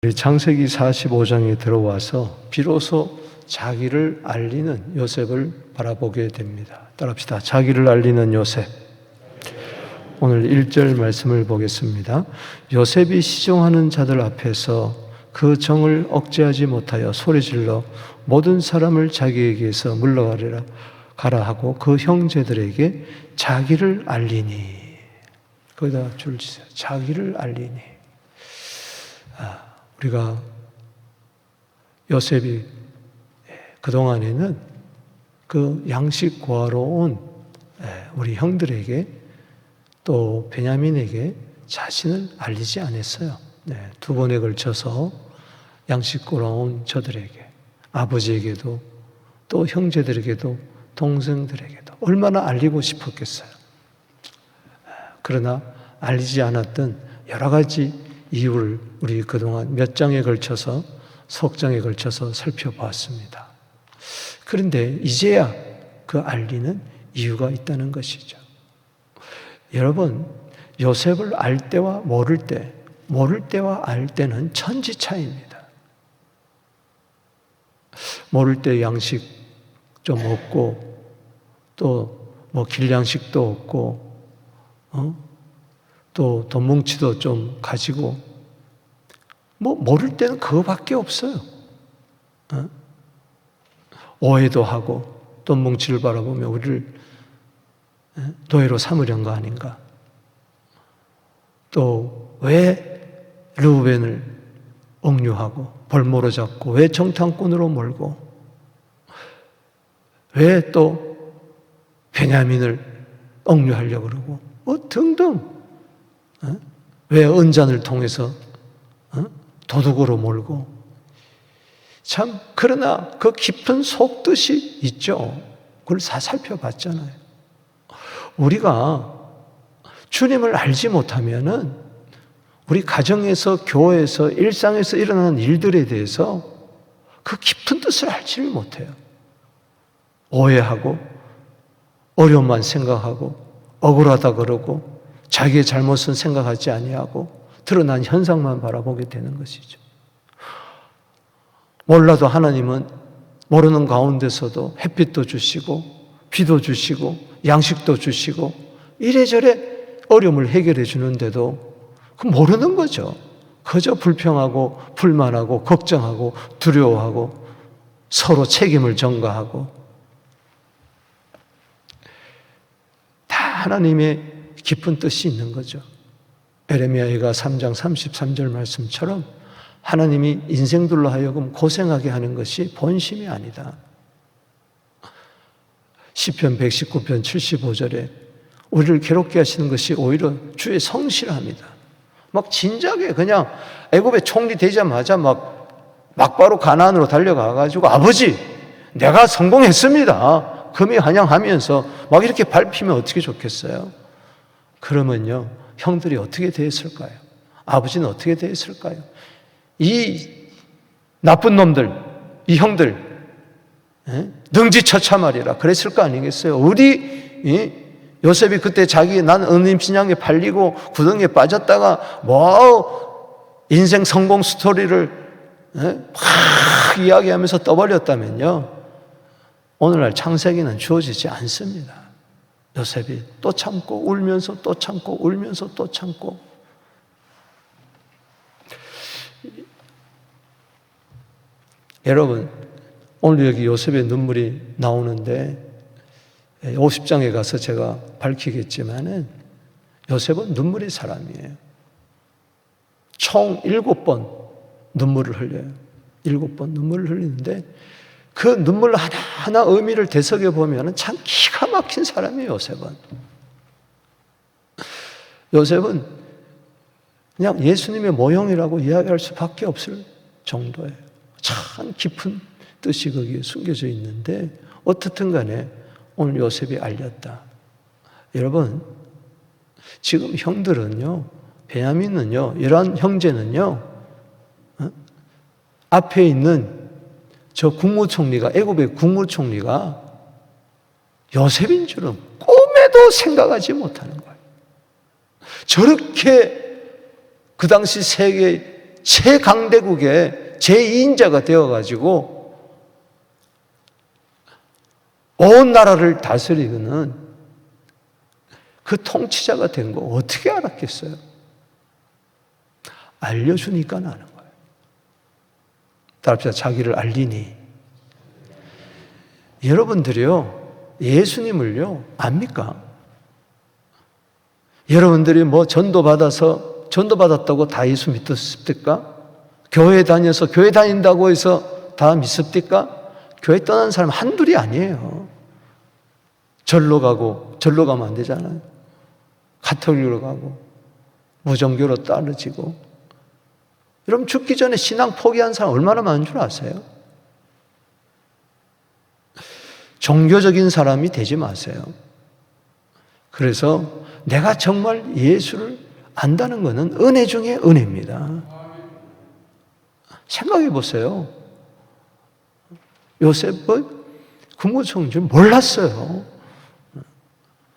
우리 창세기 45장에 들어와서 비로소 자기를 알리는 요셉을 바라보게 됩니다. 따라합시다. 자기를 알리는 요셉. 오늘 1절 말씀을 보겠습니다. 요셉이 시종하는 자들 앞에서 그 정을 억제하지 못하여 소리질러 모든 사람을 자기에게서 물러가라 하고 그 형제들에게 자기를 알리니. 거기다 줄 주세요. 자기를 알리니. 우리가 요셉이 그동안에는 그 양식 구하러 온 우리 형들에게 또 베냐민에게 자신을 알리지 않았어요. 두 번에 걸쳐서 양식 구하러 온 저들에게, 아버지에게도 또 형제들에게도 동생들에게도 얼마나 알리고 싶었겠어요. 그러나 알리지 않았던 여러 가지 이유를 우리 그동안 몇 장에 걸쳐서 석장에 걸쳐서 살펴보았습니다. 그런데 이제야 그 알리는 이유가 있다는 것이죠. 여러분, 요셉을 알 때와 모를 때, 모를 때와 알 때는 천지 차이입니다. 모를 때 양식 좀 없고 또 뭐 길양식도 없고 또 돈 뭉치도 좀 가지고 뭐 모를 때는 그거밖에 없어요. 오해도 하고 돈 뭉치를 바라보며 우리를 노예로 삼으려는 거 아닌가. 또 왜 르우벤을 억류하고 볼모로 잡고 왜 정탐꾼으로 몰고 왜 또 베냐민을 억류하려고 그러고 뭐 등등 왜 은잔을 통해서 도둑으로 몰고 참 그러나 그 깊은 속뜻이 있죠. 그걸 다 살펴봤잖아요. 우리가 주님을 알지 못하면은 우리 가정에서 교회에서 일상에서 일어나는 일들에 대해서 그 깊은 뜻을 알지를 못해요. 오해하고 어려움만 생각하고 억울하다 그러고 자기의 잘못은 생각하지 아니하고 드러난 현상만 바라보게 되는 것이죠. 몰라도 하나님은 모르는 가운데서도 햇빛도 주시고 비도 주시고 양식도 주시고 이래저래 어려움을 해결해 주는데도 그 모르는 거죠. 그저 불평하고 불만하고 걱정하고 두려워하고 서로 책임을 전가하고 다 하나님의 깊은 뜻이 있는 거죠. 에레미야가 3장 33절 말씀처럼 하나님이 인생들로 하여금 고생하게 하는 것이 본심이 아니다. 시편 119편 75절에 우리를 괴롭게 하시는 것이 오히려 주의 성실함이다. 막 진작에 그냥 애굽에 총리 되자마자 막바로 가나안으로 달려가가지고 아버지 내가 성공했습니다. 금이 환영하면서 막 이렇게 밟히면 어떻게 좋겠어요? 그러면요 형들이 어떻게 대했을까요? 아버지는 어떻게 대했을까요? 이 나쁜 놈들, 이 형들 능지처참하리라 그랬을 거 아니겠어요? 우리 요셉이 그때 자기 난 은임신양에 팔리고 구덩이에 빠졌다가 뭐 인생 성공 스토리를 막 이야기하면서 떠벌렸다면요 오늘날 창세기는 주어지지 않습니다. 요셉이 또 참고 울면서 또 참고 울면서 또 참고 여러분 오늘 여기 요셉의 눈물이 나오는데 50장에 가서 제가 밝히겠지만은 요셉은 눈물의 사람이에요. 총 7번 눈물을 흘려요. 7번 눈물을 흘리는데 그 눈물 하나하나 의미를 되새겨 보면 참 기가 막힌 사람이에요. 요셉은 그냥 예수님의 모형이라고 이야기할 수밖에 없을 정도예요. 참 깊은 뜻이 거기에 숨겨져 있는데 어떻든 간에 오늘 요셉이 알렸다. 여러분 지금 형들은요 베냐민은요 이러한 형제는요 앞에 있는 저 국무총리가 애굽의 국무총리가 요셉인 줄은 꿈에도 생각하지 못하는 거예요. 저렇게 그 당시 세계 최강대국의 제2인자가 되어가지고 온 나라를 다스리는 그 통치자가 된 거 어떻게 알았겠어요? 알려주니까 아는 거예요. 따라합시다. 자기를 알리니. 여러분들이요, 예수님을요, 압니까? 여러분들이 뭐 전도받았다고 다 예수 믿었습니까? 교회 다녀서 교회 다닌다고 해서 다 믿습니까? 교회 떠난 사람 한둘이 아니에요. 절로 가면 안 되잖아요. 가톨릭으로 가고, 무종교로 떨어지고. 여러분 죽기 전에 신앙 포기한 사람 얼마나 많은 줄 아세요? 종교적인 사람이 되지 마세요. 그래서 내가 정말 예수를 안다는 것은 은혜 중에 은혜입니다. 생각해 보세요. 요셉은 국무총리 줄 몰랐어요.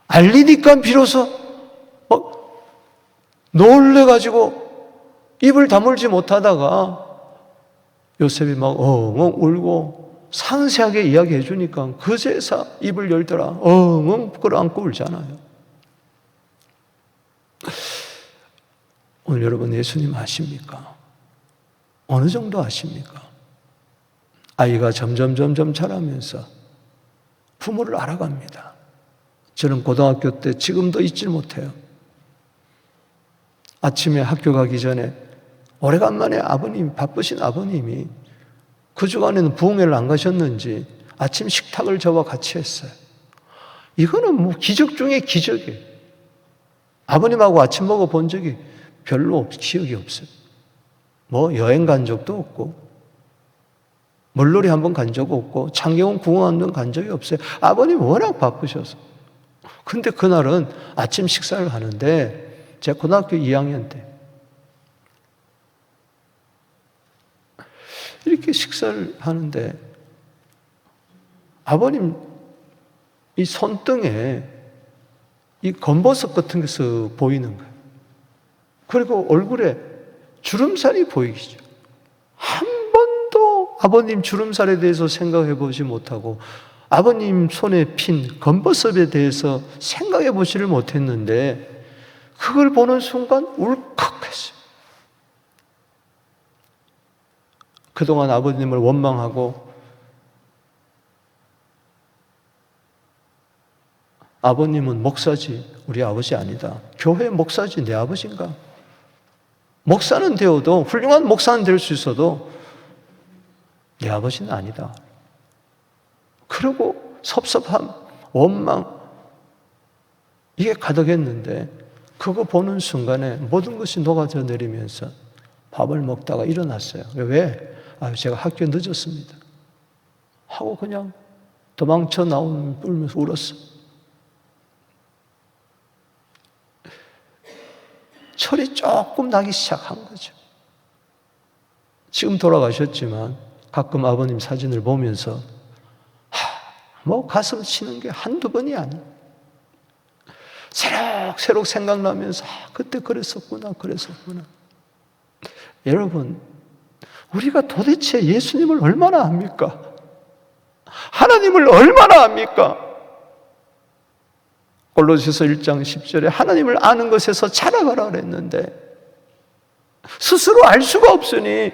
알리니까 비로소 놀래가지고 입을 다물지 못하다가 요셉이 막 엉엉 울고 상세하게 이야기해 주니까 그제서 입을 열더라. 엉엉 끌어안고 울잖아요. 오늘 여러분 예수님 아십니까? 어느 정도 아십니까? 아이가 점점 자라면서 부모를 알아갑니다. 저는 고등학교 때 지금도 잊질 못해요. 아침에 학교 가기 전에 오래간만에 바쁘신 아버님이 그 주간에는 부흥회를 안 가셨는지 아침 식탁을 저와 같이 했어요. 이거는 뭐 기적 중에 기적이에요. 아버님하고 아침 먹어본 적이 별로 기억이 없어요. 뭐 여행 간 적도 없고 물놀이 한번 간 적 없고 창경원 궁원 한번 간 적이 없어요. 아버님 워낙 바쁘셔서. 근데 그날은 아침 식사를 하는데 제가 고등학교 2학년 때 이렇게 식사를 하는데 아버님 이 손등에 이 검버섯 같은 게 쓱 보이는 거예요. 그리고 얼굴에 주름살이 보이시죠. 한 번도 아버님 주름살에 대해서 생각해 보지 못하고 아버님 손에 핀 검버섯에 대해서 생각해 보지를 못했는데 그걸 보는 순간 울컥했어요. 그동안 아버님을 원망하고 아버님은 목사지 우리 아버지 아니다. 교회 목사지 내 아버지인가? 목사는 되어도 훌륭한 목사는 될 수 있어도 내 아버지는 아니다. 그리고 섭섭함, 원망 이게 가득했는데 그거 보는 순간에 모든 것이 녹아져 내리면서 밥을 먹다가 일어났어요. 왜? 제가 학교에 늦었습니다. 하고 그냥 도망쳐 울면서 울었어. 철이 조금 나기 시작한 거죠. 지금 돌아가셨지만 가끔 아버님 사진을 보면서 뭐 가슴 치는 게 한두 번이 아니에요. 새록새록 생각나면서 그때 그랬었구나. 여러분, 우리가 도대체 예수님을 얼마나 압니까? 하나님을 얼마나 압니까? 골로새서 1장 10절에 하나님을 아는 것에서 자라가라 그랬는데 스스로 알 수가 없으니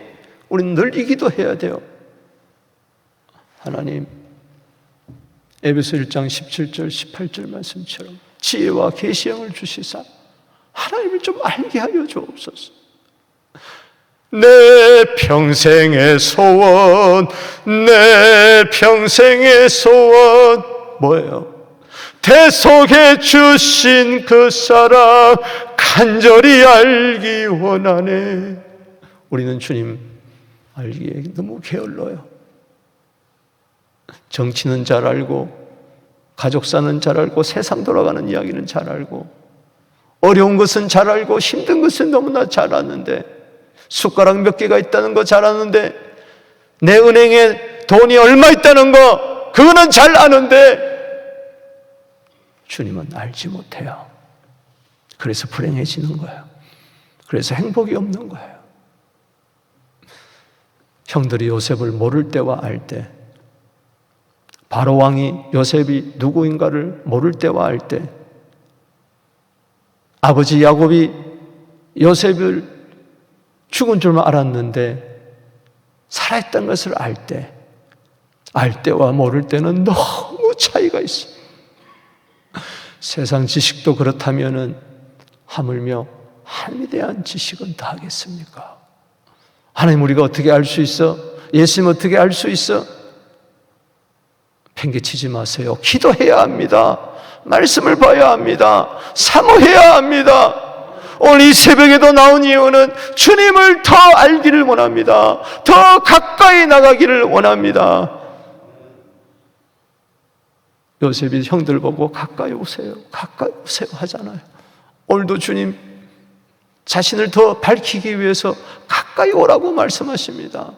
우리는 늘 이 기도해야 돼요. 하나님, 에베소 1장 17절 18절 말씀처럼 지혜와 계시형을 주시사 하나님을 좀 알게 하여 주옵소서. 내 평생의 소원 뭐예요? 대속해 주신 그 사랑 간절히 알기 원하네. 우리는 주님 알기에 너무 게을러요. 정치는 잘 알고 가족사는 잘 알고 세상 돌아가는 이야기는 잘 알고 어려운 것은 잘 알고 힘든 것은 너무나 잘 아는데 숟가락 몇 개가 있다는 거 잘 아는데 내 은행에 돈이 얼마 있다는 거 그거는 잘 아는데 주님은 알지 못해요. 그래서 불행해지는 거예요. 그래서 행복이 없는 거예요. 형들이 요셉을 모를 때와 알 때, 바로 왕이 요셉이 누구인가를 모를 때와 알 때, 아버지 야곱이 요셉을 죽은 줄 알았는데 살아있던 것을 알 때와 모를 때는 너무 차이가 있어요. 세상 지식도 그렇다면은 하물며 하나님에 대한 지식은 다 하겠습니까? 하나님 우리가 어떻게 알 수 있어? 예수님 어떻게 알 수 있어? 팽개치지 마세요. 기도해야 합니다. 말씀을 봐야 합니다. 사모해야 합니다. 오늘 이 새벽에도 나온 이유는 주님을 더 알기를 원합니다. 더 가까이 나가기를 원합니다. 요셉이 형들 보고 가까이 오세요 하잖아요. 오늘도 주님 자신을 더 밝히기 위해서 가까이 오라고 말씀하십니다.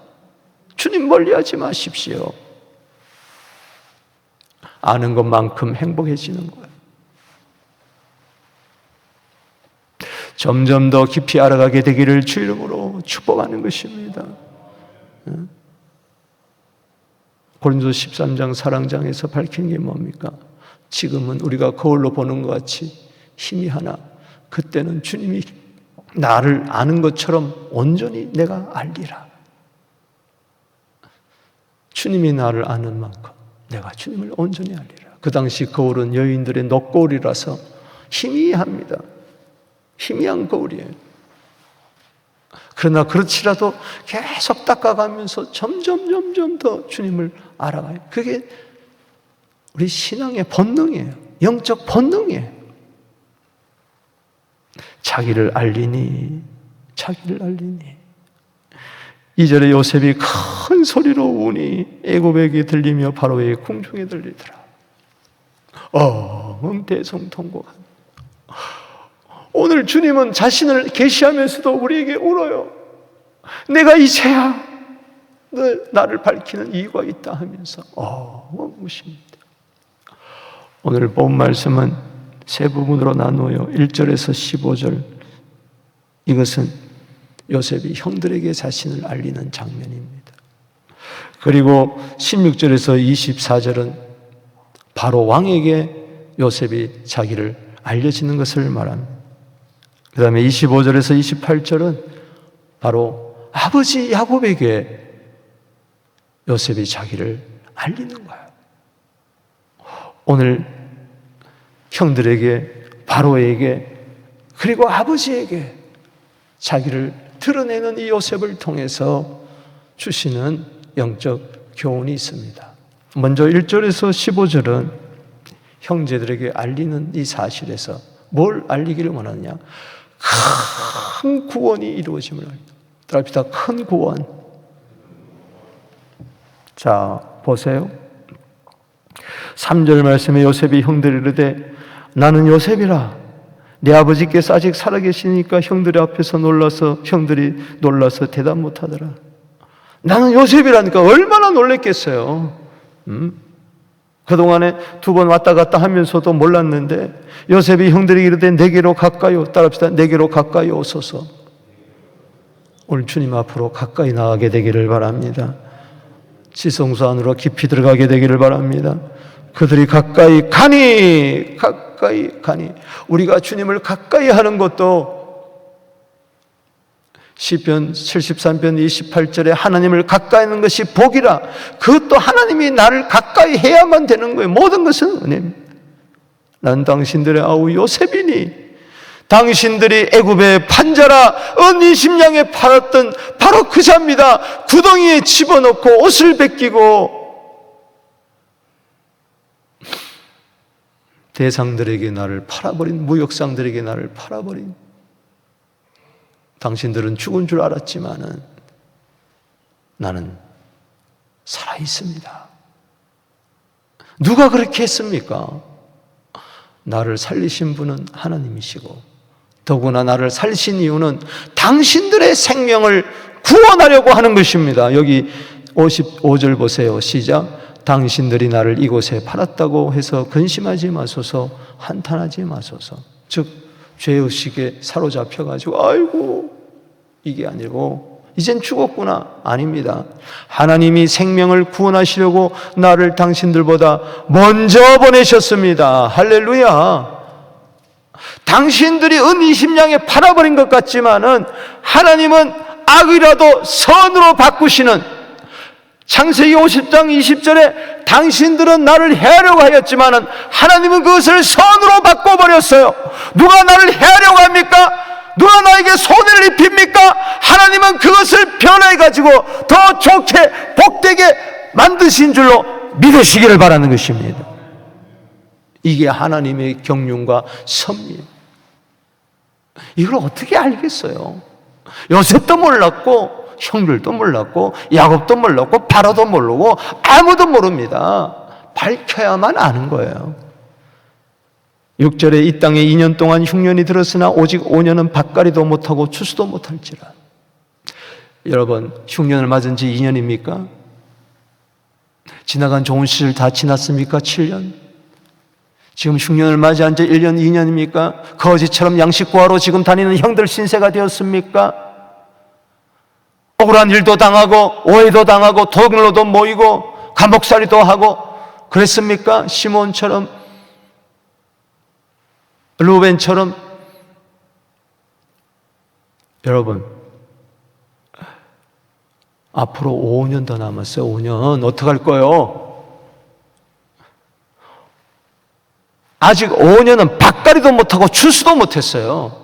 주님 멀리하지 마십시오. 아는 것만큼 행복해지는 거예요. 점점 더 깊이 알아가게 되기를 주 이름으로 축복하는 것입니다. 고린도서 13장 사랑장에서 밝힌 게 뭡니까? 지금은 우리가 거울로 보는 것 같이 힘이 하나, 그때는 주님이 나를 아는 것처럼 온전히 내가 알리라. 주님이 나를 아는 만큼 내가 주님을 온전히 알리라. 그 당시 거울은 여인들의 녹거울이라서 희미합니다. 희미한 거울이에요. 그러나 그렇지라도 계속 닦아가면서 점점 더 주님을 알아가요. 그게 우리 신앙의 본능이에요. 영적 본능이에요. 자기를 알리니 2절에 요셉이 큰 소리로 우니 애굽에게 들리며 바로의 궁중에 들리더라. 대성통곡한. 오늘 주님은 자신을 계시하면서도 우리에게 울어요. 내가 이제야 나를 밝히는 이유가 있다 하면서 우십니다. 오늘 본 말씀은 세 부분으로 나누어요. 1절에서 15절. 이것은 요셉이 형들에게 자신을 알리는 장면입니다. 그리고 16절에서 24절은 바로 왕에게 요셉이 자기를 알려지는 것을 말합니다. 그 다음에 25절에서 28절은 바로 아버지 야곱에게 요셉이 자기를 알리는 거예요. 오늘 형들에게, 바로에게, 그리고 아버지에게 자기를 드러내는 이 요셉을 통해서 주시는 영적 교훈이 있습니다. 먼저 1절에서 15절은 형제들에게 알리는 이 사실에서 뭘 알리기를 원하느냐? 큰 구원이 이루어짐을 알립니다. 따라합시다. 큰 구원. 자, 보세요. 3절 말씀에 요셉이 형들이 이르되 나는 요셉이라. 내 아버지께서 아직 살아계시니까 형들이 앞에서 형들이 놀라서 대답 못하더라. 나는 요셉이라니까 얼마나 놀랬겠어요. 그동안에 2번 왔다 갔다 하면서도 몰랐는데 요셉이 형들이 이르되 내게로 가까이 따라합시다. 내게로 가까이 오소서. 오늘 주님 앞으로 가까이 나가게 되기를 바랍니다. 지성소 안으로 깊이 들어가게 되기를 바랍니다. 그들이 가까이 가니 우리가 주님을 가까이 하는 것도 시편 73편 28절에 하나님을 가까이 하는 것이 복이라. 그것도 하나님이 나를 가까이 해야만 되는 거예요. 모든 것은 은혜입니다. 난 당신들의 아우 요셉이니 당신들이 애굽의 판자라 언니 심양에 팔았던 바로 그 자입니다. 구덩이에 집어넣고 옷을 벗기고 대상들에게 나를 팔아버린, 무역상들에게 나를 팔아버린. 당신들은 죽은 줄 알았지만은 나는 살아있습니다. 누가 그렇게 했습니까? 나를 살리신 분은 하나님이시고 더구나 나를 살리신 이유는 당신들의 생명을 구원하려고 하는 것입니다. 여기 55절 보세요. 시작. 당신들이 나를 이곳에 팔았다고 해서 근심하지 마소서, 한탄하지 마소서. 즉 죄의식에 사로잡혀가지고 아이고 이게 아니고 이젠 죽었구나. 아닙니다. 하나님이 생명을 구원하시려고 나를 당신들보다 먼저 보내셨습니다. 할렐루야. 당신들이 은 20냥에 팔아버린 것 같지만은 하나님은 악이라도 선으로 바꾸시는, 창세기 50장 20절에 당신들은 나를 해하려고 하였지만은 하나님은 그것을 선으로 바꿔버렸어요. 누가 나를 해하려고 합니까? 누가 나에게 손해를 입힙니까? 하나님은 그것을 변해가지고 더 좋게 복되게 만드신 줄로 믿으시기를 바라는 것입니다. 이게 하나님의 경륜과 섭리예요. 이걸 어떻게 알겠어요? 요셉도 몰랐고 형들도 몰랐고 야곱도 몰랐고 바로도 모르고 아무도 모릅니다. 밝혀야만 아는 거예요. 6절에 이 땅에 2년 동안 흉년이 들었으나 오직 5년은 밭갈이도 못하고 추수도 못할지라. 여러분, 흉년을 맞은 지 2년입니까? 지나간 좋은 시절 다 지났습니까? 7년? 지금 흉년을 맞이한 지 1년, 2년입니까? 거지처럼 양식 구하러 지금 다니는 형들 신세가 되었습니까? 억울한 일도 당하고 오해도 당하고 도굴로도 모이고 감옥살이도 하고 그랬습니까? 시몬처럼, 루벤처럼. 여러분, 앞으로 5년 더 남았어요. 5년. 어떡할 거예요? 아직 5년은 밭갈이도 못하고 추수도 못했어요.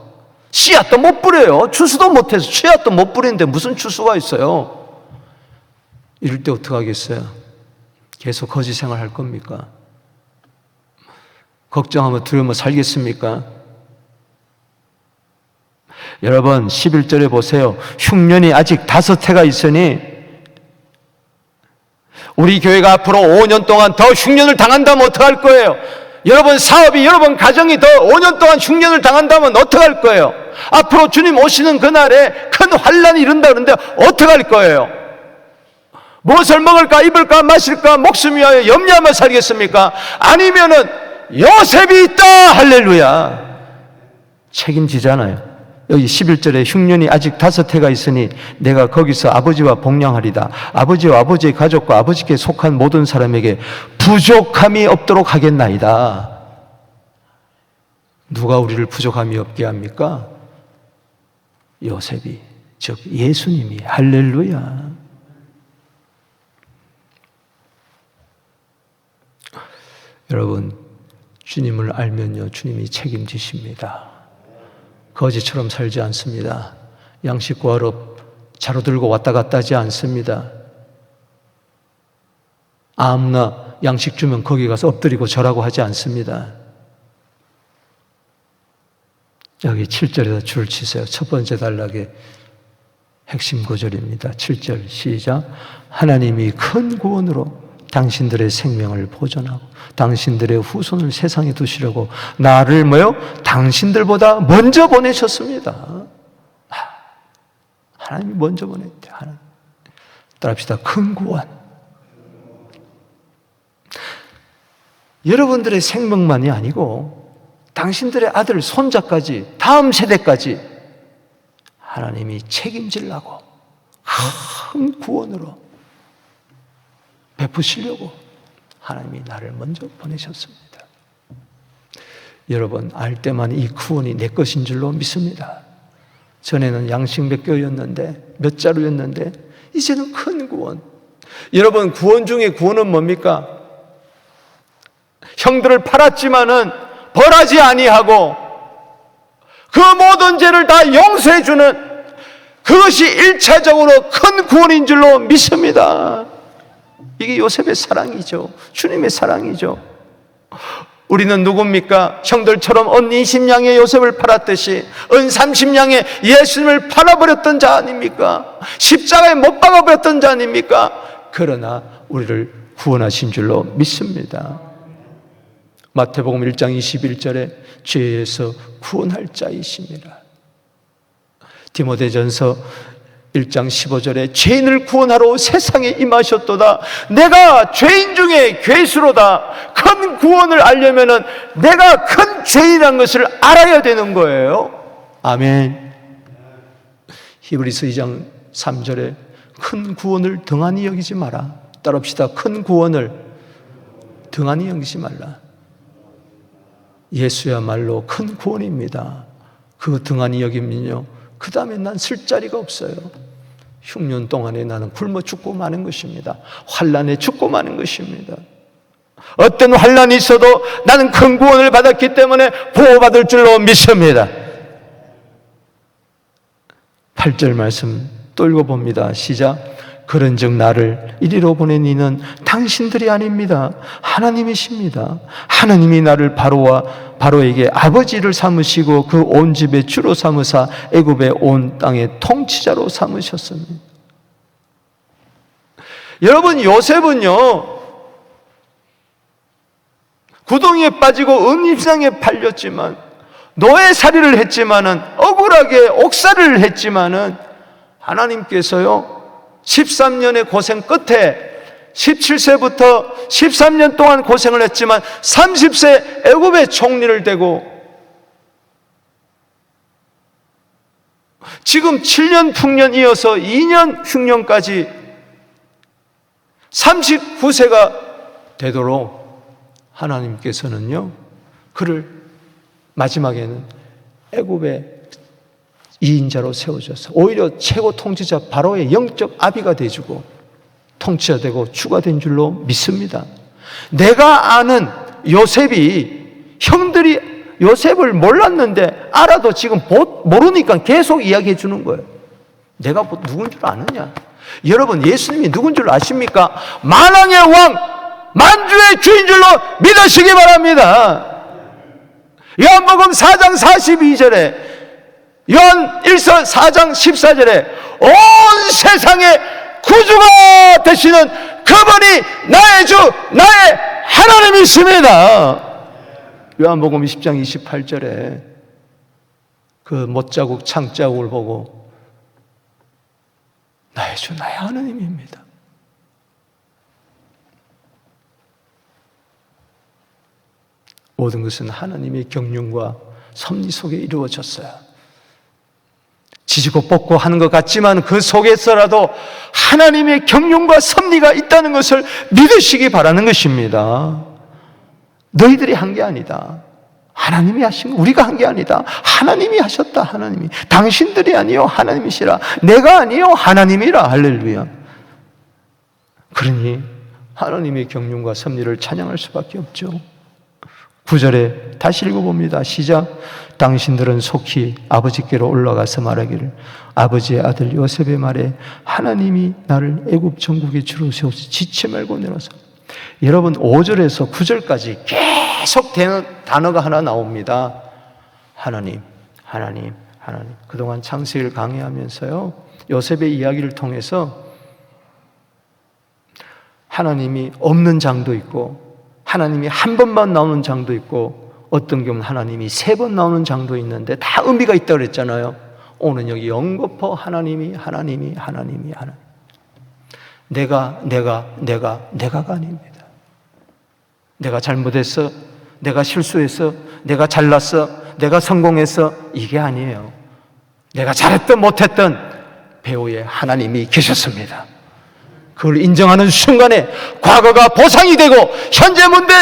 씨앗도 못 뿌려요. 추수도 못해서 씨앗도 못 뿌리는데 무슨 추수가 있어요? 이럴 때 어떡하겠어요? 계속 거지 생활 할 겁니까? 걱정하면 두려우면 살겠습니까? 여러분, 11절에 보세요. 흉년이 아직 5해가 있으니 우리 교회가 앞으로 5년 동안 더 흉년을 당한다면 어떡할 거예요? 여러분 사업이, 여러분 가정이 더 5년 동안 흉년을 당한다면 어떡할 거예요? 앞으로 주님 오시는 그날에 큰 환란이 이른다 그러는데 어떡할 거예요? 무엇을 먹을까, 입을까, 마실까, 목숨 위하여 염려하며 살겠습니까? 아니면은 요셉이 있다. 할렐루야. 책임지잖아요. 여기 11절에 흉년이 아직 5해가 있으니 내가 거기서 아버지와 복량하리다. 아버지와 아버지의 가족과 아버지께 속한 모든 사람에게 부족함이 없도록 하겠나이다. 누가 우리를 부족함이 없게 합니까? 요셉이, 즉 예수님이. 할렐루야. 여러분, 주님을 알면요, 주님이 책임지십니다. 거지처럼 살지 않습니다. 양식 구하러 자루 들고 왔다 갔다 하지 않습니다. 아무나 양식 주면 거기 가서 엎드리고 절하고 하지 않습니다. 여기 7절에서 줄 치세요. 첫 번째 단락의 핵심 구절입니다. 7절 시작. 하나님이 큰 구원으로 당신들의 생명을 보존하고 당신들의 후손을 세상에 두시려고 나를 뭐요? 당신들보다 먼저 보내셨습니다. 하나님이 먼저 보냈대. 하나님. 따라합시다. 큰 구원. 여러분들의 생명만이 아니고 당신들의 아들, 손자까지, 다음 세대까지 하나님이 책임지려고 큰 구원으로 베푸시려고 하나님이 나를 먼저 보내셨습니다. 여러분, 알 때만 이 구원이 내 것인 줄로 믿습니다. 전에는 양식 몇 개였는데, 몇 자루였는데 이제는 큰 구원. 여러분, 구원 중에 구원은 뭡니까? 형들을 팔았지만은 벌하지 아니하고 그 모든 죄를 다 용서해 주는 그것이 1차적으로 큰 구원인 줄로 믿습니다. 이게 요셉의 사랑이죠. 주님의 사랑이죠. 우리는 누굽니까? 형들처럼 은 20냥의 요셉을 팔았듯이 은 30냥의 예수님을 팔아버렸던 자 아닙니까? 십자가에 못 박아버렸던 자 아닙니까? 그러나 우리를 구원하신 줄로 믿습니다. 마태복음 1장 21절에 죄에서 구원할 자이십니다. 디모데전서 1장 15절에 죄인을 구원하러 세상에 임하셨도다. 내가 죄인 중에 괴수로다. 큰 구원을 알려면은 내가 큰 죄인이라는 것을 알아야 되는 거예요. 아멘. 히브리서 2장 3절에 큰 구원을 등한히 여기지 마라. 따라합시다. 큰 구원을 등한히 여기지 말라. 예수야말로 큰 구원입니다. 그 등한히 여기면요, 그 다음에 난 쓸 자리가 없어요. 흉년 동안에 나는 굶어 죽고 마는 것입니다. 환난에 죽고 마는 것입니다. 어떤 환난이 있어도 나는 큰 구원을 받았기 때문에 보호받을 줄로 믿습니다. 8절 말씀 또 읽어봅니다. 시작. 그런즉 나를 이리로 보낸 이는 당신들이 아닙니다. 하나님이십니다. 하나님이 나를 바로에게 아버지를 삼으시고 그 온 집의 주로 삼으사 애굽의 온 땅의 통치자로 삼으셨습니다. 여러분, 요셉은요, 구덩이에 빠지고 은입상에 팔렸지만, 노예살이를 했지만은, 억울하게 옥살이를 했지만은, 하나님께서요 13년의 고생 끝에 17세부터 13년 동안 고생을 했지만 30세 애굽의 총리를 되고 지금 7년 풍년 이어서 2년 흉년까지 39세가 되도록 하나님께서는요 그를 마지막에는 애굽의 2인자로 세워져서 오히려 최고 통치자 바로의 영적 아비가 돼주고 통치자 되고 주가 된 줄로 믿습니다. 내가 아는 요셉이, 형들이 요셉을 몰랐는데 알아도 지금 모르니까 계속 이야기해 주는 거예요. 내가 누군 줄 아느냐? 여러분, 예수님이 누군 줄 아십니까? 만왕의 왕, 만주의 주인 줄로 믿으시기 바랍니다. 요한복음 4장 42절에, 요한 1서 4장 14절에 온 세상의 구주가 되시는 그분이 나의 주, 나의 하나님이십니다. 요한복음 20장 28절에 그 못자국, 창자국을 보고 나의 주, 나의 하나님입니다. 모든 것은 하나님의 경륜과 섭리 속에 이루어졌어요. 지지고 뻗고 하는 것 같지만 그 속에서라도 하나님의 경륜과 섭리가 있다는 것을 믿으시기 바라는 것입니다. 너희들이 한 게 아니다. 하나님이 하신 거, 우리가 한 게 아니다. 하나님이 하셨다. 하나님이. 당신들이 아니요 하나님이시라. 내가 아니요 하나님이라. 할렐루야. 그러니 하나님의 경륜과 섭리를 찬양할 수밖에 없죠. 9절에 다시 읽어봅니다. 시작. 당신들은 속히 아버지께로 올라가서 말하기를 아버지의 아들 요셉의 말에 하나님이 나를 애굽 전국의 주로 세워서 지체 말고 내려서. 여러분, 5절에서 9절까지 계속 단어가 하나 나옵니다. 하나님, 하나님, 하나님. 그동안 창세기를 강의하면서요 요셉의 이야기를 통해서 하나님이 없는 장도 있고 하나님이 한 번만 나오는 장도 있고 어떤 경우는 하나님이 3번 나오는 장도 있는데 다 의미가 있다고 그랬잖아요. 오늘 여기 연거푸 하나님이 내가가 아닙니다. 내가 잘못했어, 내가 실수했어, 내가 잘났어, 내가 성공했어, 이게 아니에요. 내가 잘했든 못했든 배후에 하나님이 계셨습니다. 그걸 인정하는 순간에 과거가 보상이 되고 현재 문제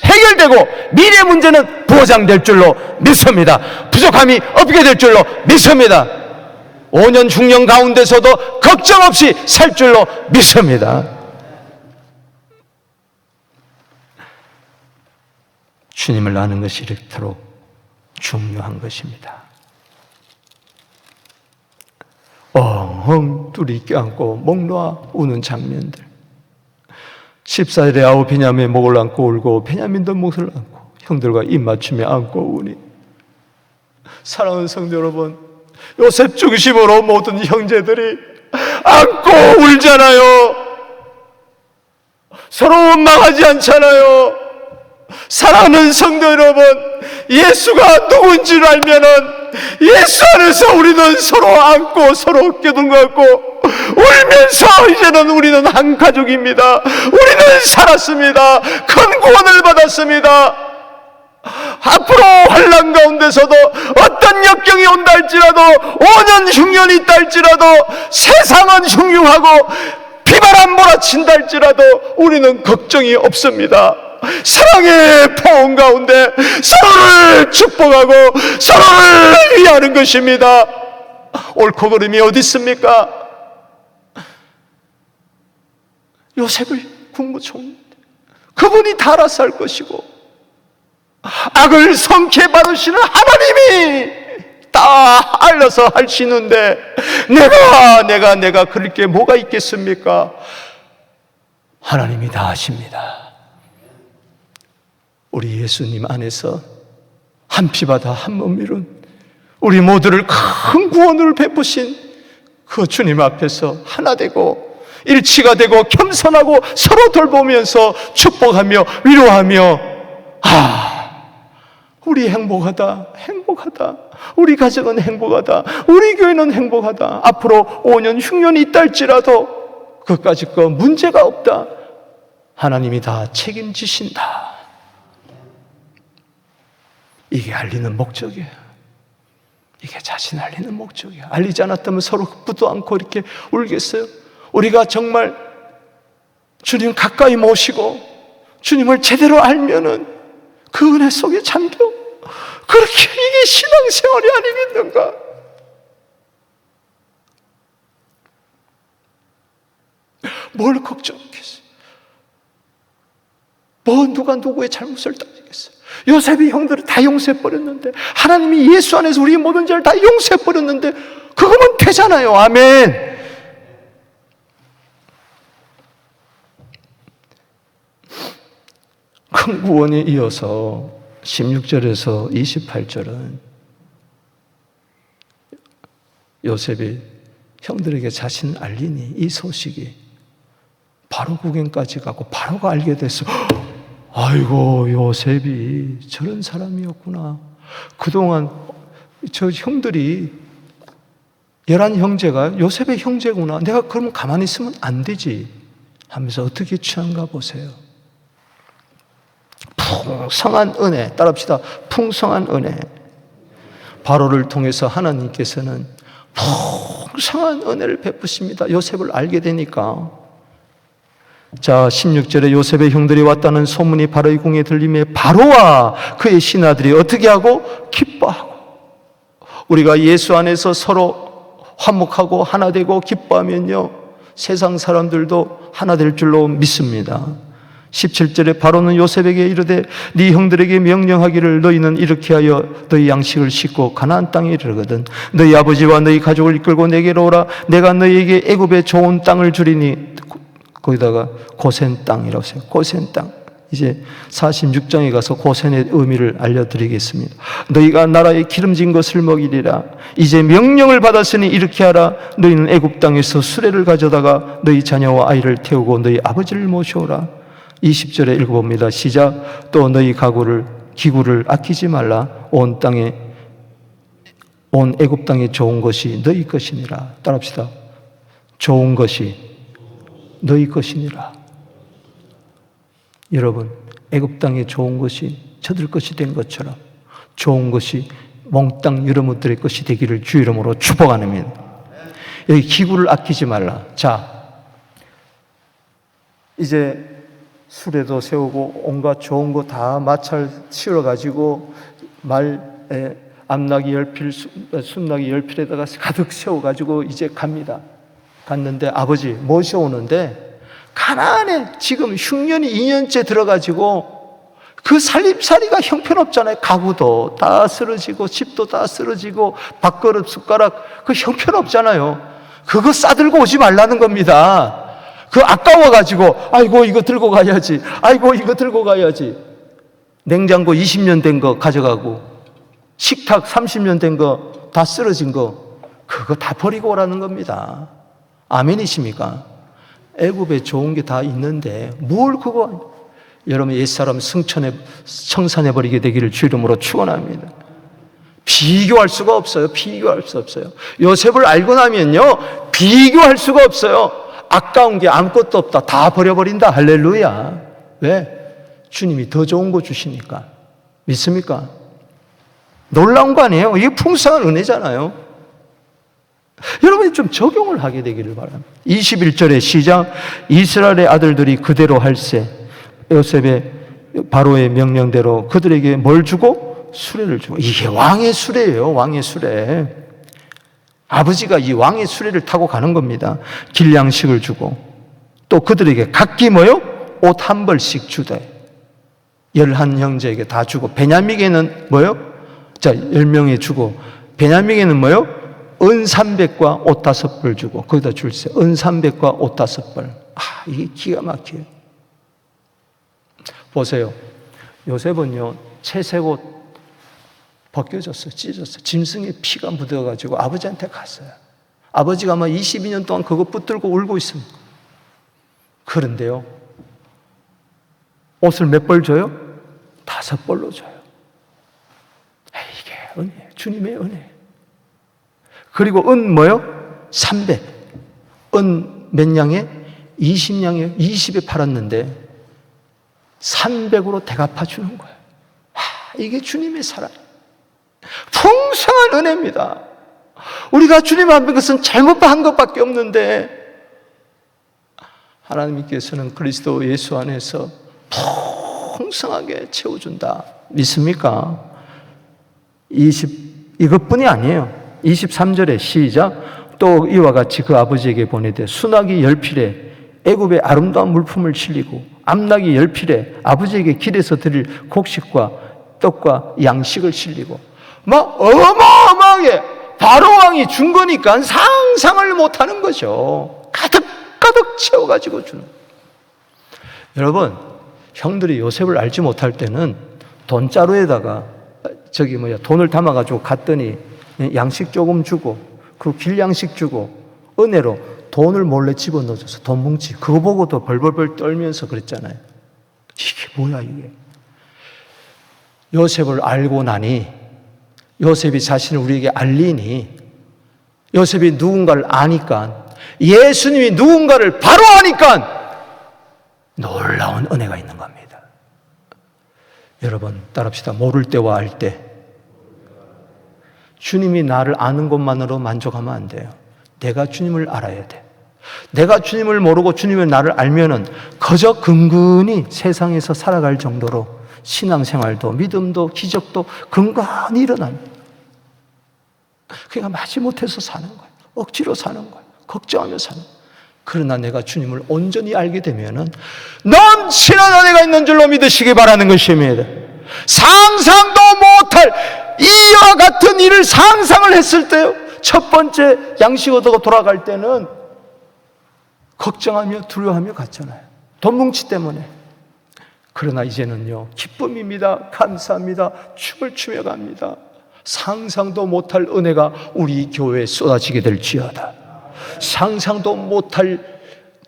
해결되고 미래 문제는 보장될 줄로 믿습니다. 부족함이 없게 될 줄로 믿습니다. 5년 중년 가운데서도 걱정 없이 살 줄로 믿습니다. 주님을 아는 것이 이렇도록 중요한 것입니다. 엉엉 뚜리 껴안고 목 놓아 우는 장면들. 14일에 아우 베냐민의 목을 안고 울고 베냐민도 목을 안고 형들과 입 맞추며 안고 우니. 사랑하는 성도 여러분, 요셉 중심으로 모든 형제들이 안고 울잖아요. 서로 원망하지 않잖아요. 사랑하는 성도 여러분, 예수가 누군지를 알면은 예수 안에서 우리는 서로 안고 서로 어깨동 것 같고 울면서 이제는 우리는 한 가족입니다. 우리는 살았습니다. 큰 구원을 받았습니다. 앞으로 환난 가운데서도 어떤 역경이 온다 할지라도 5년 흉년이 있다 할지라도 세상은 흉흉하고 비바람 몰아친다 할지라도 우리는 걱정이 없습니다. 사랑의 포옹 가운데 서로를 축복하고 서로를 위하는 것입니다. 옳고 그름이 어디 있습니까? 요셉을 국무총리, 그분이 다 알아서 할 것이고 악을 성케 받으시는 하나님이 다 알아서 하시는데 내가 그럴 게 뭐가 있겠습니까? 하나님이 다 하십니다. 우리 예수님 안에서 한 피바다 한 몸 이룬 우리 모두를 큰 구원을 베푸신 그 주님 앞에서 하나 되고 일치가 되고 겸손하고 서로 돌보면서 축복하며 위로하며 우리 행복하다, 우리 가정은 행복하다, 우리 교회는 행복하다, 앞으로 5년 흉년이 있다 할지라도 그까짓 거 문제가 없다, 하나님이 다 책임지신다. 이게 알리는 목적이에요. 이게 자신 알리는 목적이에요. 알리지 않았다면 서로 흑부도 않고 이렇게 울겠어요? 우리가 정말 주님 가까이 모시고 주님을 제대로 알면은 그 은혜 속에 잠겨 그렇게 이게 신앙생활이 아니겠는가? 뭘 걱정하겠어요? 누가 누구의 잘못을 따지겠어요? 요셉이 형들을 다 용서해버렸는데, 하나님이 예수 안에서 우리의 모든 죄를 다 용서해버렸는데 그거면 되잖아요. 아멘. 큰 구원에 이어서 16절에서 28절은 요셉이 형들에게 자신 알리니 이 소식이 바로 국경까지 가고 바로가 알게 됐어. 아이고, 요셉이 저런 사람이었구나. 그동안 저 형들이 11 형제가 요셉의 형제구나. 내가 그러면 가만히 있으면 안 되지 하면서 어떻게 취한가 보세요. 풍성한 은혜, 따라합시다. 풍성한 은혜. 바로를 통해서 하나님께서는 풍성한 은혜를 베푸십니다. 요셉을 알게 되니까. 자, 16절에 요셉의 형들이 왔다는 소문이 바로의 궁에 들림에 바로와 그의 신하들이 어떻게 하고? 기뻐하고. 우리가 예수 안에서 서로 화목하고 하나 되고 기뻐하면요, 세상 사람들도 하나 될 줄로 믿습니다. 17절에 바로는 요셉에게 이르되 네 형들에게 명령하기를 너희는 이렇게 하여 너희 양식을 싣고 가나안 땅에 이르거든 너희 아버지와 너희 가족을 이끌고 내게로 오라. 내가 너희에게 애굽의 좋은 땅을 주리니, 거기다가 고센 땅이라고 해요. 고센 땅. 이제 46장에 가서 고센의 의미를 알려드리겠습니다. 너희가 나라의 기름진 것을 먹이리라. 이제 명령을 받았으니 이렇게 하라. 너희는 애굽 땅에서 수레를 가져다가 너희 자녀와 아이를 태우고 너희 아버지를 모셔오라. 20절에 읽어봅니다. 시작. 또 너희 기구를 아끼지 말라. 온 애굽 땅에 좋은 것이 너희 것이니라. 따라합시다. 좋은 것이 너희 것이니라. 여러분, 애굽 땅에 좋은 것이 저들 것이 된 것처럼 좋은 것이 몽땅 여러분들의 것이 되기를 주 이름으로 축복합니다. 여기 기구를 아끼지 말라. 자, 이제 수레도 세우고 온갖 좋은 거 다 마찰 치러가지고 말에 암나귀 10필, 순나귀 10필에다가 가득 세워가지고 이제 갑니다. 갔는데 아버지 모셔오는데 가나안에 지금 흉년이 2년째 들어가지고 그 살림살이가 형편없잖아요. 가구도 다 쓰러지고 집도 다 쓰러지고 밥그릇 숟가락 그 형편없잖아요. 그거 싸들고 오지 말라는 겁니다. 그 아까워가지고 아이고 이거 들고 가야지, 아이고 이거 들고 가야지. 냉장고 20년 된 거 가져가고 식탁 30년 된 거 다 쓰러진 거 그거 다 버리고 오라는 겁니다. 아멘이십니까? 애굽에 좋은 게 다 있는데 뭘 그거, 여러분 옛사람 청산해버리게 되기를 주 이름으로 축원합니다. 비교할 수가 없어요. 비교할 수 없어요. 요셉을 알고 나면요 비교할 수가 없어요. 아까운 게 아무것도 없다. 다 버려버린다. 할렐루야. 왜? 주님이 더 좋은 거 주시니까. 믿습니까? 놀라운 거 아니에요? 이게 풍성한 은혜잖아요. 여러분이 좀 적용을 하게 되기를 바랍니다. 21절에 시작. 이스라엘의 아들들이 그대로 할세. 요셉의 바로의 명령대로 그들에게 뭘 주고? 수레를 주고. 이게 왕의 수레예요. 왕의 수레. 아버지가 이 왕의 수레를 타고 가는 겁니다. 길양식을 주고 또 그들에게 각기 뭐요? 옷 한 벌씩 주되 11형제에게 다 주고 베냐민에게는 뭐요? 자, 10명에 주고 베냐민에게는 뭐요? 은 300과 옷 5벌 주고 거기다 줄세. 은 300과 옷 5벌. 이게 기가 막혀요. 보세요. 요셉은요, 채색 옷 벗겨졌어요. 찢었어요. 짐승의 피가 묻어가지고 아버지한테 갔어요. 아버지가 아마 22년 동안 그거 붙들고 울고 있습니다. 그런데요, 옷을 몇 벌 줘요? 5벌로 줘요. 이게 은혜, 주님의 은혜. 그리고 은 뭐요? 300. 은 몇 양에? 20양에 20에 팔았는데 300으로 대갚아 주는 거예요. 이게 주님의 사랑. 풍성한 은혜입니다. 우리가 주님 앞에 것은 잘못한 것밖에 없는데 하나님께서는 그리스도 예수 안에서 풍성하게 채워준다. 믿습니까? 이것뿐이 아니에요. 23절에 시작. 또 이와 같이 그 아버지에게 보내되 순하기 10필에 애굽의 아름다운 물품을 실리고 암낙이 10필에 아버지에게 길에서 드릴 곡식과 떡과 양식을 실리고 막 어마어마하게 바로왕이 준 거니까 상상을 못하는 거죠. 가득가득 채워가지고 주는. 여러분, 형들이 요셉을 알지 못할 때는 돈자루에다가 돈을 담아가지고 갔더니 양식 조금 주고 그 길양식 주고 은혜로 돈을 몰래 집어넣어줘서 돈 뭉치 그거 보고도 벌벌벌 떨면서 그랬잖아요. 이게 뭐야 이게. 요셉을 알고 나니 요셉이 자신을 우리에게 알리니 요셉이 누군가를 아니까 예수님이 누군가를 바로 아니까 놀라운 은혜가 있는 겁니다. 여러분 따라합시다. 모를 때와 알 때. 주님이 나를 아는 것만으로 만족하면 안 돼요. 내가 주님을 알아야 돼. 내가 주님을 모르고 주님을 나를 알면은 그저 근근히 세상에서 살아갈 정도로 신앙생활도 믿음도 기적도 근근히 일어납니다. 그러니까 마지못해서 사는 거예요. 억지로 사는 거예요. 걱정하며 사는 거예요. 그러나 내가 주님을 온전히 알게 되면은 넘치는 은혜가 있는 줄로 믿으시기 바라는 것입니다. 상상도 못할 이와 같은 일을 상상을 했을 때요, 첫 번째 양식 얻어가 돌아갈 때는 걱정하며 두려워하며 갔잖아요. 돈 뭉치 때문에. 그러나 이제는요, 기쁨입니다. 감사합니다. 춤을 추며 갑니다. 상상도 못할 은혜가 우리 교회에 쏟아지게 될지어다. 상상도 못할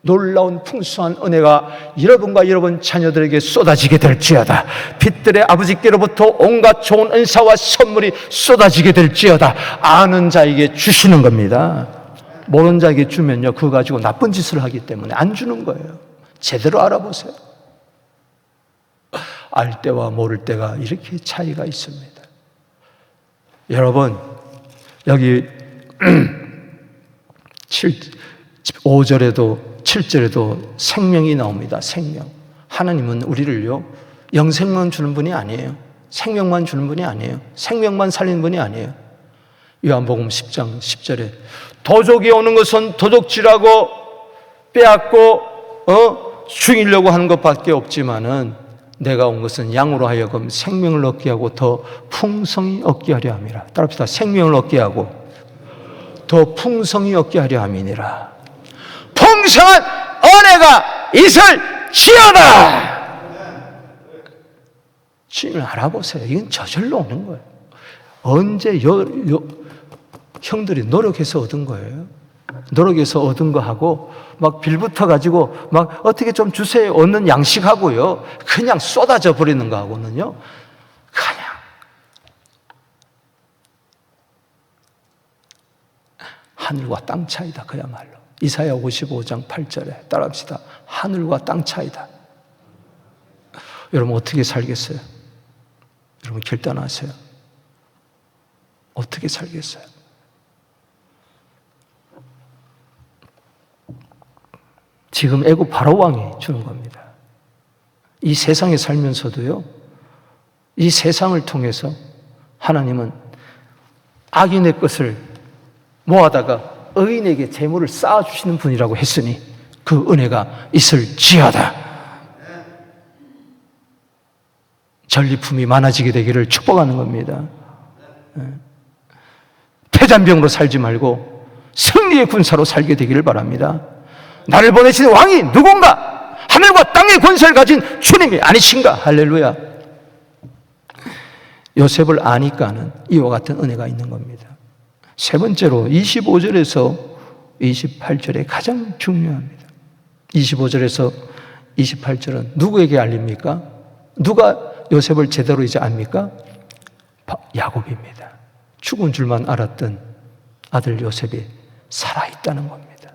놀라운 풍성한 은혜가 여러분과 여러분 자녀들에게 쏟아지게 될지어다. 빛들의 아버지께로부터 온갖 좋은 은사와 선물이 쏟아지게 될지어다. 아는 자에게 주시는 겁니다. 모르는 자에게 주면요, 그거 가지고 나쁜 짓을 하기 때문에 안 주는 거예요. 제대로 알아보세요. 알 때와 모를 때가 이렇게 차이가 있습니다. 여러분, 여기 5절에도 7절에도 생명이 나옵니다. 생명. 하나님은 우리를요, 영생만 주는 분이 아니에요. 생명만 주는 분이 아니에요. 생명만 살리는 분이 아니에요. 요한복음 10장 10절에 도적이 오는 것은 도적질하고 빼앗고 죽이려고 하는 것밖에 없지만은 내가 온 것은 양으로 하여금 생명을 얻게 하고 더 풍성히 얻게 하려 함이라. 따라합시다. 생명을 얻게 하고 더 풍성히 얻게 하려 함이니라. 풍성한 은혜가 있을지어다. 주님을 알아보세요. 이건 저절로 오는 거예요. 언제 형들이 노력해서 얻은 거예요. 노력해서 얻은 거하고 막 빌붙어 가지고 막 어떻게 좀 주세요 얻는 양식하고요, 그냥 쏟아져 버리는 거하고는요, 그냥 하늘과 땅 차이다. 그야말로. 이사야 55장 8절에 따라합시다. 하늘과 땅 차이다. 여러분 어떻게 살겠어요? 여러분 결단하세요. 어떻게 살겠어요? 지금 애굽 바로 왕이 주는 겁니다. 이 세상에 살면서도요, 이 세상을 통해서 하나님은 악인의 것을 모아다가 의인에게 재물을 쌓아주시는 분이라고 했으니 그 은혜가 있을지어다. 전리품이 많아지게 되기를 축복하는 겁니다. 패잔병으로 살지 말고 승리의 군사로 살게 되기를 바랍니다. 나를 보내신 왕이 누군가? 하늘과 땅의 권세를 가진 주님이 아니신가? 할렐루야. 요셉을 아니까는 이와 같은 은혜가 있는 겁니다. 세 번째로 25절에서 28절에 가장 중요합니다. 25절에서 28절은 누구에게 알립니까? 누가 요셉을 제대로 이제 압니까? 야곱입니다. 죽은 줄만 알았던 아들 요셉이 살아있다는 겁니다.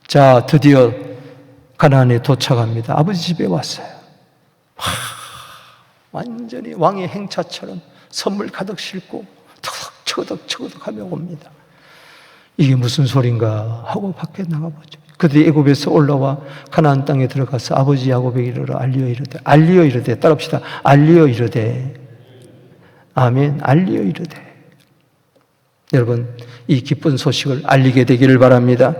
자, 드디어 가나안에 도착합니다. 아버지 집에 왔어요. 완전히 왕의 행차처럼 선물 가득 싣고 처덕처덕하며 옵니다. 이게 무슨 소린가 하고 밖에 나가보죠. 그들이 애굽에서 올라와 가나안 땅에 들어가서 아버지 야곱에게 이르러 알리어 이르되 따라합시다. 알리어 이르되 아멘. 알리어 이르되. 여러분, 이 기쁜 소식을 알리게 되기를 바랍니다.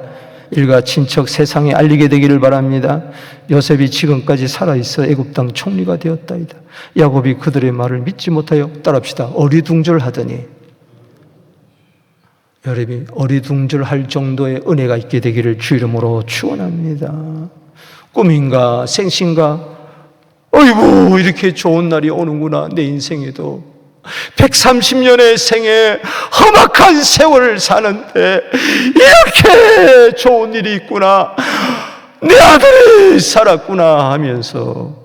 일가 친척 세상에 알리게 되기를 바랍니다. 요셉이 지금까지 살아있어 애굽 땅 총리가 되었다이다. 야곱이 그들의 말을 믿지 못하여 따라합시다. 어리둥절하더니. 여러분이 어리둥절할 정도의 은혜가 있게 되기를 주 이름으로 축원합니다. 꿈인가 생신가? 어이구, 이렇게 좋은 날이 오는구나. 내 인생에도 130년의 생에 험악한 세월을 사는데 이렇게 좋은 일이 있구나. 내 아들이 살았구나 하면서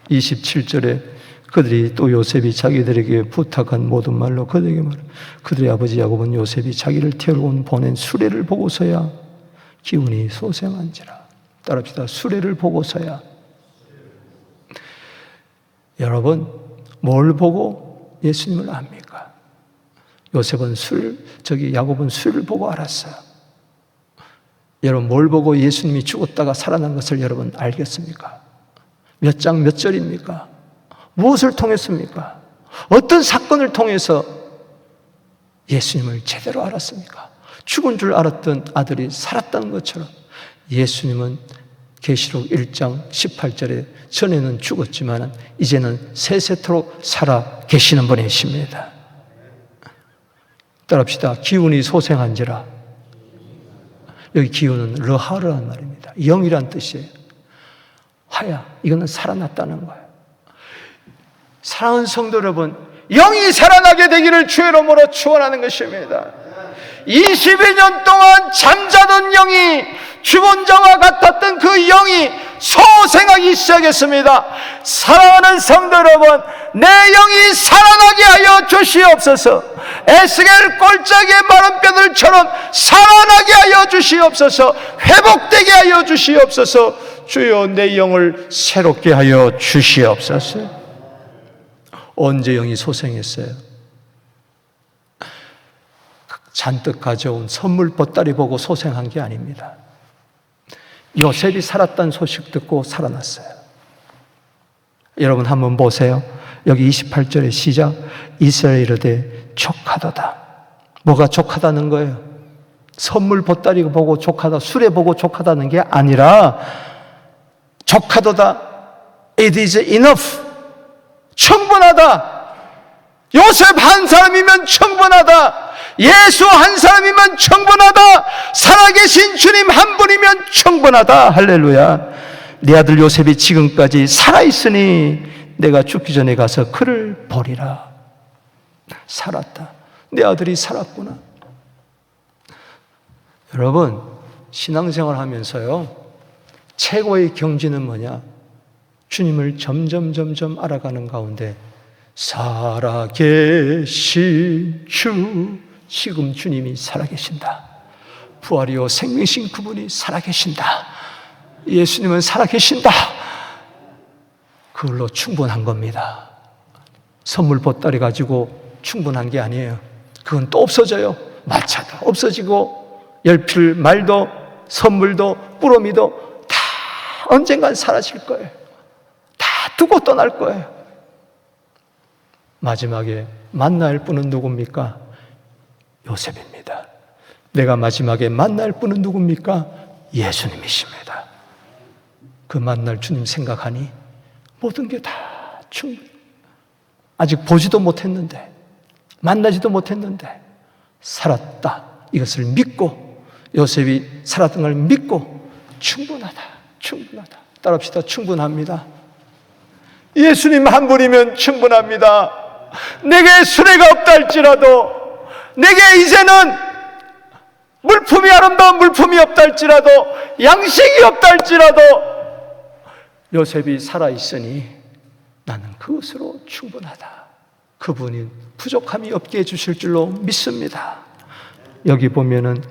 27절에 그들이 또 요셉이 자기들에게 부탁한 모든 말로 그들에게 말해. 그들의 아버지 야곱은 요셉이 자기를 태우러 보낸 수레를 보고서야 기운이 소생한지라. 따라합시다. 수레를 보고서야. 여러분, 뭘 보고 예수님을 압니까? 요셉은 야곱은 술을 보고 알았어요. 여러분, 뭘 보고 예수님이 죽었다가 살아난 것을 여러분 알겠습니까? 몇 장 몇 절입니까? 무엇을 통했습니까? 어떤 사건을 통해서 예수님을 제대로 알았습니까? 죽은 줄 알았던 아들이 살았다는 것처럼 예수님은 계시록 1장 18절에 전에는 죽었지만 이제는 세세토록 살아 계시는 분이십니다. 따라합시다. 기운이 소생한지라. 여기 기운은 르하르란 말입니다. 영이란 뜻이에요. 하야, 이거는 살아났다는 거예요. 사랑하는 성도 여러분, 영이 살아나게 되기를 주의 이름으로 축원하는 것입니다. 22년 동안 잠자던 영이 죽은 자와 같았던 그 영이 소생하기 시작했습니다. 사랑하는 성도 여러분, 내 영이 살아나게 하여 주시옵소서. 에스겔 골짜기의 마른 뼈들처럼 살아나게 하여 주시옵소서. 회복되게 하여 주시옵소서. 주여, 내 영을 새롭게 하여 주시옵소서. 언제 영이 소생했어요? 잔뜩 가져온 선물 보따리 보고 소생한 게 아닙니다. 요셉이 살았다는 소식 듣고 살아났어요. 여러분 한번 보세요. 여기 28절의 시작. 이스라엘 이르되 족하도다. 뭐가 족하다는 거예요? 선물 보따리 보고 족하다, 수레 보고 족하다는 게 아니라 족하도다. It is enough. 충분하다. 요셉 한 사람이면 충분하다. 예수 한 사람이면 충분하다. 살아계신 주님 한 분이면 충분하다. 할렐루야. 내 아들 요셉이 지금까지 살아있으니 내가 죽기 전에 가서 그를 보리라. 살았다. 내 아들이 살았구나. 여러분, 신앙생활 하면서요, 최고의 경지는 뭐냐? 주님을 점점 알아가는 가운데 살아계신 주, 지금 주님이 살아계신다. 부활이요 생명이신 그분이 살아계신다. 예수님은 살아계신다. 그걸로 충분한 겁니다. 선물 보따리 가지고 충분한 게 아니에요. 그건 또 없어져요. 마차도 없어지고 열필 말도 선물도 꾸러미도 다 언젠간 사라질 거예요. 다 두고 떠날 거예요. 마지막에 만날 분은 누굽니까? 요셉입니다. 내가 마지막에 만날 분은 누굽니까? 예수님이십니다. 그 만날 주님 생각하니 모든 게 다 충분히, 아직 보지도 못했는데, 만나지도 못했는데 살았다, 이것을 믿고, 요셉이 살았던 걸 믿고 충분하다, 충분하다. 따라합시다. 충분합니다. 예수님 한 분이면 충분합니다. 내게 수레가 없다 할지라도, 내게 이제는 물품이 아름다운 물품이 없다 할지라도, 양식이 없다 할지라도 요셉이 살아있으니 나는 그것으로 충분하다. 그분이 부족함이 없게 해주실 줄로 믿습니다. 여기 보면은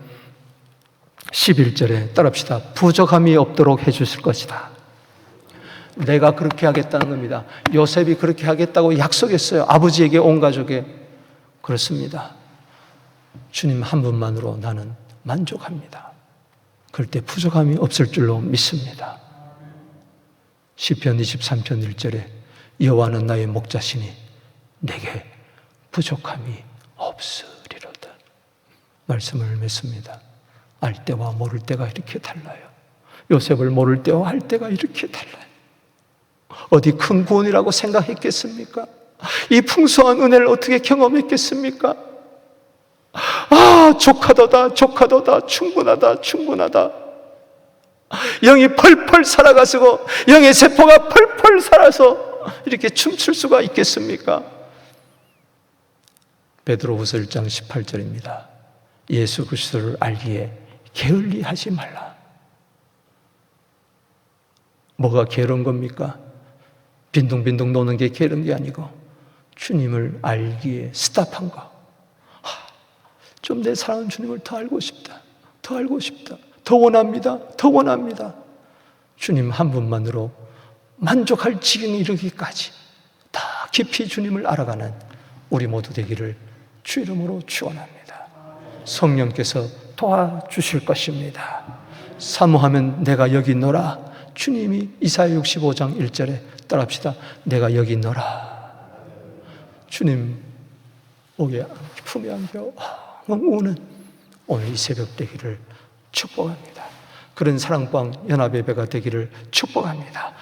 11절에 따라합시다. 부족함이 없도록 해주실 것이다. 내가 그렇게 하겠다는 겁니다. 요셉이 그렇게 하겠다고 약속했어요. 아버지에게, 온 가족에. 그렇습니다. 주님 한 분만으로 나는 만족합니다. 그럴 때 부족함이 없을 줄로 믿습니다. 시편 23편 1절에 여호와는 나의 목자시니 내게 부족함이 없으리로다. 말씀을 맺습니다. 알 때와 모를 때가 이렇게 달라요. 요셉을 모를 때와 알 때가 이렇게 달라요. 어디 큰 구원이라고 생각했겠습니까? 이 풍성한 은혜를 어떻게 경험했겠습니까? 아, 족하도다, 족하도다, 충분하다, 충분하다. 영이 펄펄 살아가시고 영의 세포가 펄펄 살아서 이렇게 춤출 수가 있겠습니까? 베드로후서 1장 18절입니다. 예수 그리스도를 알기에 게을리하지 말라. 뭐가 게으른 겁니까? 빈둥빈둥 노는 게 게으른 게 아니고 주님을 알기에 스탑한 거. 좀 내 사랑하는 주님을 더 알고 싶다. 더 알고 싶다. 더 원합니다. 더 원합니다. 주님 한 분만으로 만족할 지경에 이르기까지 더 깊이 주님을 알아가는 우리 모두 되기를 주 이름으로 축원합니다. 성령께서 도와주실 것입니다. 사모하면 내가 여기 있노라. 주님이 이사야 65장 1절에 따라합시다. 내가 여기 있노라. 주님 목에 품에 안겨 우는 오늘 이 새벽 되기를 축복합니다. 그런 사랑방 연합예배가 되기를 축복합니다.